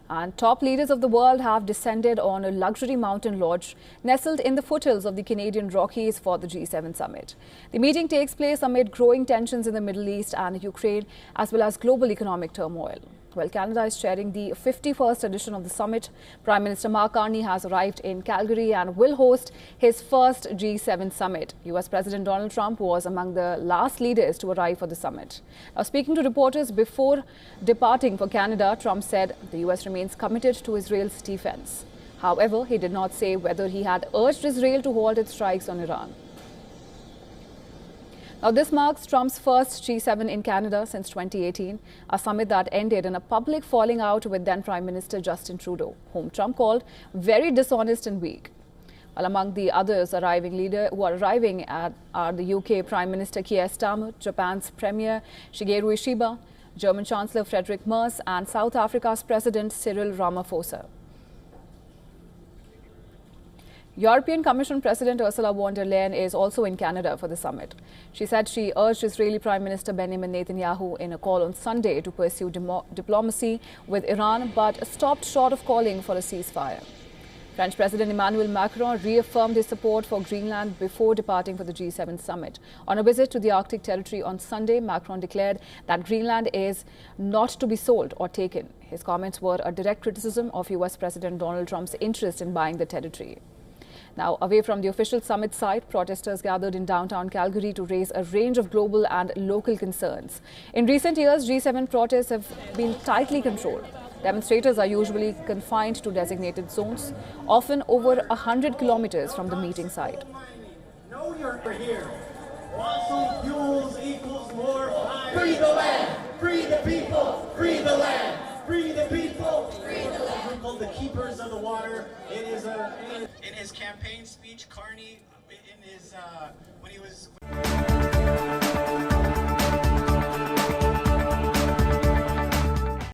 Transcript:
And top leaders of the world have descended on a luxury mountain lodge nestled in the foothills of the Canadian Rockies for the G7 summit. The meeting takes place amid growing tensions in the Middle East and Ukraine, as well as global economic turmoil. Well, Canada is chairing the 51st edition of the summit. Prime Minister Mark Carney has arrived in Calgary and will host his first G7 summit. US President Donald Trump was among the last leaders to arrive for the summit. Now, speaking to reporters before departing for Canada, Trump said the US remains committed to Israel's defense. However, he did not say whether he had urged Israel to halt its strikes on Iran. Now, this marks Trump's first G7 in Canada since 2018, a summit that ended in a public falling out with then Prime Minister Justin Trudeau, whom Trump called very dishonest and weak. While among the others who are arriving are the UK Prime Minister Keir Starmer, Japan's Premier Shigeru Ishiba, German Chancellor Friedrich Merz, and South Africa's President Cyril Ramaphosa. European Commission President Ursula von der Leyen is also in Canada for the summit. She said she urged Israeli Prime Minister Benjamin Netanyahu in a call on Sunday to pursue diplomacy with Iran, but stopped short of calling for a ceasefire. French President Emmanuel Macron reaffirmed his support for Greenland before departing for the G7 summit. On a visit to the Arctic territory on Sunday, Macron declared that Greenland is not to be sold or taken. His comments were a direct criticism of US President Donald Trump's interest in buying the territory. Now, away from the official summit site, protesters gathered in downtown Calgary to raise a range of global and local concerns. In recent years, G7 protests have been tightly controlled. Demonstrators are usually confined to designated zones, often over 100 kilometers from the meeting site. Know you're here. Fossil fuels equals more fire. Free the land, free the people, free the land, free the people, free the land. We're called the keepers of the water. It is in his campaign speech, Carney, when he was